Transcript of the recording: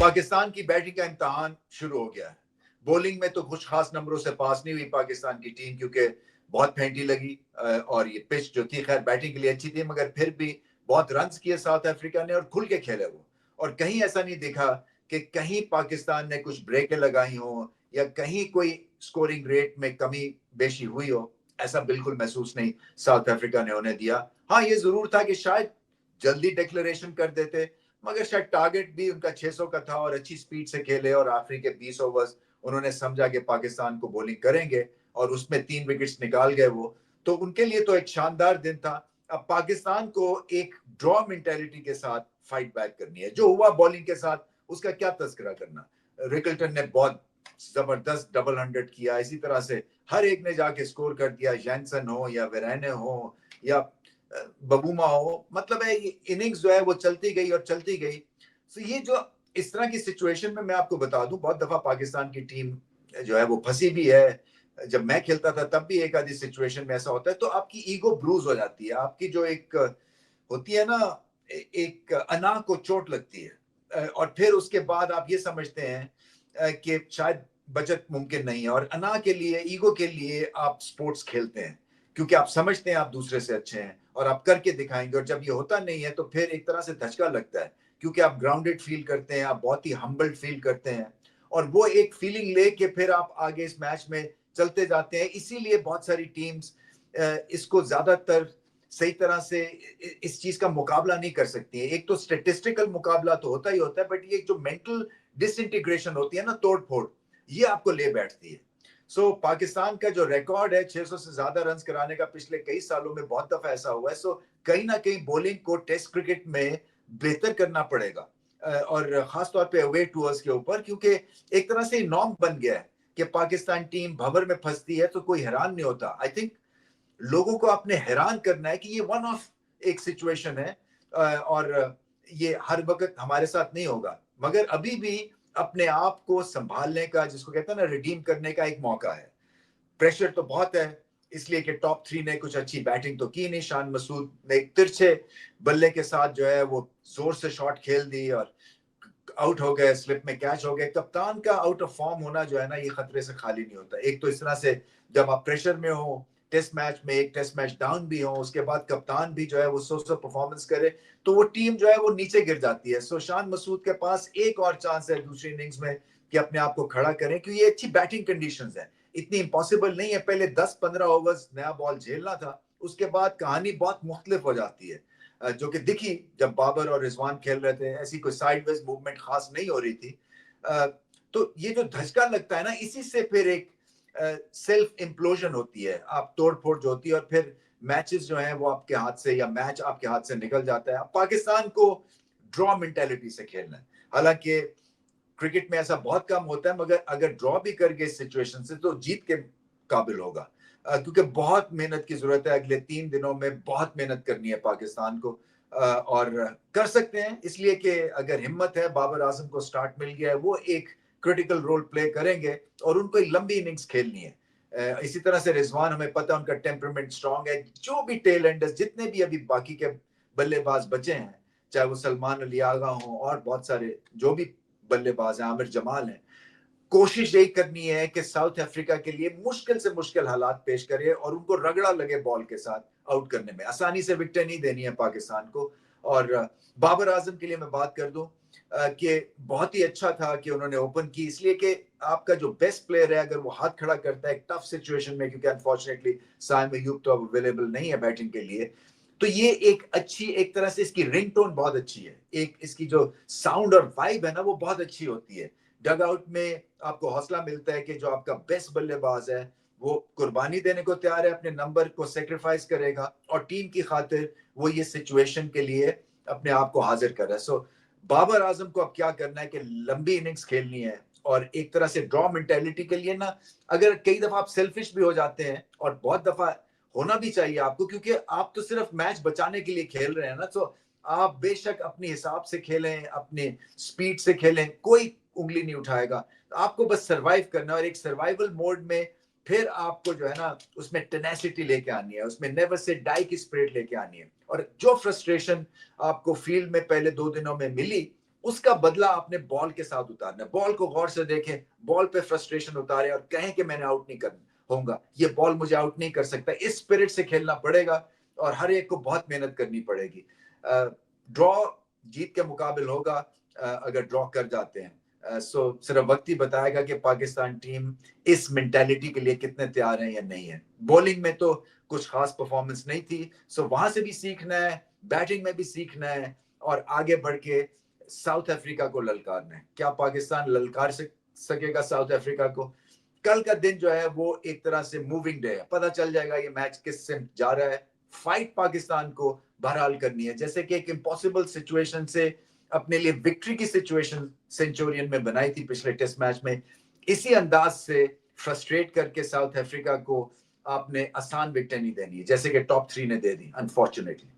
पाकिस्तान की बैटिंग का इम्तिहान शुरू हो गया है। बॉलिंग में तो कुछ खास नंबरों से पास नहीं हुई पाकिस्तान की टीम, क्योंकि बहुत फेंटी लगी और ये पिच जो थी खैर बैटिंग के लिए अच्छी थी, मगर फिर भी बहुत रन्स किए साउथ अफ्रीका ने और खुल के खेले वो। और कहीं ऐसा नहीं दिखा कि कहीं पाकिस्तान ने कुछ ब्रेकें लगाई हो या कहीं कोई स्कोरिंग रेट में कमी बेशी हुई हो। ऐसा बिल्कुल महसूस नहीं साउथ अफ्रीका ने होने दिया। हाँ, ये जरूर था कि शायद जल्दी डिक्लेरेशन कर देते, मगर शायद टारगेट भी उनका 600 का था और अच्छी स्पीड से खेले और आखिरी के 20 ओवर्स उन्होंने समझा कि पाकिस्तान को बॉलिंग करेंगे और उसमें 3 विकेट्स निकाल गए वो। तो उनके लिए तो एक शानदार दिन था। अब पाकिस्तान को एक ड्रॉ मेंटेलिटी के साथ फाइट बैक करनी है। जो हुआ बॉलिंग के साथ उसका क्या तस्करा करना। रिकल्टन ने बहुत जबरदस्त डबल 100 किया, इसी तरह से हर एक ने जाके स्कोर कर दिया, जैनसन हो या वेराने हो या बबूमा हो। मतलब है ये इनिंग्स जो है वो चलती गई और चलती गई। तो ये जो इस तरह की सिचुएशन में मैं आपको बता दूं, बहुत दफा पाकिस्तान की टीम जो है वो फंसी भी है। जब मैं खेलता था तब भी एक आधी सिचुएशन में ऐसा होता है, तो आपकी ईगो ब्रूज हो जाती है। आपकी जो एक होती है ना, एक अना को चोट लगती है और फिर उसके बाद आप ये समझते हैं कि शायद बचत मुमकिन नहीं है। और अना के लिए, ईगो के लिए आप स्पोर्ट्स खेलते हैं, क्योंकि आप समझते हैं आप दूसरे से अच्छे हैं और आप करके दिखाएंगे। और जब ये होता नहीं है तो फिर एक तरह से धचका लगता है, क्योंकि आप ग्राउंडेड फील करते हैं, आप बहुत ही हम्बल्ड फील करते हैं और वो एक फीलिंग लेके फिर आप आगे इस मैच में चलते जाते हैं। इसीलिए बहुत सारी टीम्स इसको ज्यादातर सही तरह से इस चीज का मुकाबला नहीं कर सकती है। एक तो स्टेटिस्टिकल मुकाबला तो होता ही होता है, बट ये जो मेंटल डिसइंटीग्रेशन होती है ना, तोड़ फोड़, ये आपको ले बैठती है। सो पाकिस्तान का जो रिकॉर्ड है 600 से ज्यादा रन कराने का, पिछले कई सालों में बहुत दफा ऐसा हुआ है। सो कहीं ना कहीं बॉलिंग को टेस्ट क्रिकेट में बेहतर करना पड़ेगा और खासतौर पे अवे टूर्स के ऊपर, क्योंकि एक तरह से नॉर्म बन गया है कि पाकिस्तान टीम भंवर में फंसती है तो कोई हैरान नहीं होता। आई थिंक लोगों को आपने हैरान करना है कि ये वन ऑफ एक सिचुएशन है और ये हर वक्त हमारे साथ नहीं होगा, मगर अभी भी अपने आप को संभालने का, जिसको कहते हैं ना, रिडीम करने का एक मौका है। प्रेशर तो बहुत है, इसलिए कि टॉप 3 ने कुछ अच्छी बैटिंग तो की नहीं। शान मसूद ने एक तिरछे बल्ले के साथ जो है वो जोर से शॉट खेल दी और आउट हो गए, स्लिप में कैच हो गए। कप्तान का आउट ऑफ फॉर्म होना जो है ना, ये खतरे से खाली नहीं होता। एक तो इस तरह से जब आप प्रेशर में हो, टेस्ट मैच में, एक टेस्ट मैच डाउन भी हो, उसके बाद कप्तान भी जो है वो सो परफॉर्मेंस करे, तो वो टीम जो है वो नीचे गिर जाती है। सो शान मसूद के पास एक और चांस है दूसरी इनिंग्स में कि अपने आप को खड़ा करें, क्योंकि ये अच्छी बैटिंग कंडीशंस है, इतनी इंपॉसिबल नहीं है। पहले 10-15 ओवर्स नया बॉल झेलना था, उसके बाद कहानी बहुत मुख्तलिफ हो जाती है, जो कि दिखी जब बाबर और रिजवान खेल रहे थे। ऐसी कोई साइडवेज मूवमेंट खास नहीं हो रही थी। तो ये जो धचका लगता है ना, इसी से फिर एक सेल्फ इम्प्लोजन होती है, आप तोड़ फोड़ जो होती है, और फिर मैचेस जो हैं वो आपके हाथ से, या मैच आपके हाथ से निकल जाता है। अब पाकिस्तान को ड्रॉ मेंटेलिटी से खेलना है। हालांकि क्रिकेट में ऐसा बहुत कम होता है, मगर अगर ड्रॉ भी कर गए सिचुएशन से तो जीत के काबिल होगा, क्योंकि बहुत मेहनत की जरूरत है। अगले 3 दिनों में बहुत मेहनत करनी है पाकिस्तान को और कर सकते हैं, इसलिए कि अगर हिम्मत है, बाबर आजम को स्टार्ट मिल गया है, वो एक क्रिटिकल रोल प्ले करेंगे और उनको एक लंबी इनिंग्स खेलनी है। इसी तरह से रिजवान, हमें पता है उनका टेम्परमेंट स्ट्रांग है। जो भी टेल एंडर्स, जितने भी अभी बाकी के बल्लेबाज बचे हैं, चाहे वो सलमान अली आगा हो और बहुत सारे जो भी बल्लेबाज हैं, आमिर जमाल हैं, कोशिश यही करनी है कि साउथ अफ्रीका के लिए मुश्किल से मुश्किल हालात पेश करे और उनको रगड़ा लगे बॉल के साथ आउट करने में। आसानी से विकेट नहीं देनी है पाकिस्तान को। और बाबर आजम के लिए मैं बात कर दूं कि बहुत ही अच्छा था कि उन्होंने ओपन की, इसलिए कि आपका जो बेस्ट प्लेयर है अगर वो हाथ खड़ा करता है एक टफ सिचुएशन में, क्योंकि अनफॉर्चुनेटली साइम अयूब तो अब अवेलेबल नहीं है बैटिंग के लिए, तो ये एक अच्छी, एक तरह से इसकी रिंगटोन बहुत अच्छी है, एक इसकी जो साउंड और वाइब है ना वो बहुत अच्छी होती है। डग आउट में आपको हौसला मिलता है कि जो आपका बेस्ट बल्लेबाज है वो कुर्बानी देने को तैयार है, अपने नंबर को सेक्रीफाइस करेगा और टीम की खातिर वो ये सिचुएशन के लिए अपने आप को हाजिर कर रहा है। सो बाबर आजम को अब क्या करना है कि लंबी इनिंग्स खेलनी है और एक तरह से ड्रॉ मेंटेलिटी के लिए ना, अगर कई दफा आप सेल्फिश भी हो जाते हैं, और बहुत दफा होना भी चाहिए आपको, क्योंकि आप तो सिर्फ मैच बचाने के लिए खेल रहे हैं ना, तो आप बेशक अपने हिसाब से खेलें, अपने स्पीड से खेलें, कोई उंगली नहीं उठाएगा। आपको बस सरवाइव करना है और एक सर्वाइवल मोड में फिर आपको जो है ना उसमें टेनेसिटी लेके आनी है, उसमें नेवर से डाई की स्पिरिट लेके आनी है। और जो फ्रस्ट्रेशन आपको फील्ड में पहले 2 दिनों में मिली उसका बदला आपने बॉल के साथ उतारना है। बॉल को गौर से देखें, बॉल पे फ्रस्ट्रेशन उतारे और कहें कि मैंने आउट नहीं करना होगा, ये बॉल मुझे आउट नहीं कर सकता। इस स्पिरिट से खेलना पड़ेगा और हर एक को बहुत मेहनत करनी पड़ेगी। ड्रॉ जीत के मुकाबिल होगा अगर ड्रॉ कर जाते हैं। सो सिर्फ वक्त ही बताएगा कि पाकिस्तान टीम इस मेंटालिटी के लिए कितने तैयार हैं या नहीं है। बॉलिंग में तो कुछ खास परफॉर्मेंस नहीं थी, सो वहां से भी सीखना है, बैटिंग में भी सीखना है और आगे बढ़ के साउथ अफ्रीका को ललकारना है। क्या पाकिस्तान ललकार सकेगा साउथ अफ्रीका को? कल का दिन जो है वो एक तरह से मूविंग डे है, पता चल जाएगा ये मैच किस से जा रहा है। फाइट पाकिस्तान को बहरहाल करनी है, जैसे कि एक इम्पॉसिबल सिचुएशन से अपने लिए विक्ट्री की सिचुएशन सेंचुरियन में बनाई थी पिछले टेस्ट मैच में। इसी अंदाज से फ्रस्ट्रेट करके साउथ अफ्रीका को आपने आसान विकेट नहीं देनी है, जैसे कि टॉप 3 ने दे दी अनफॉर्चुनेटली।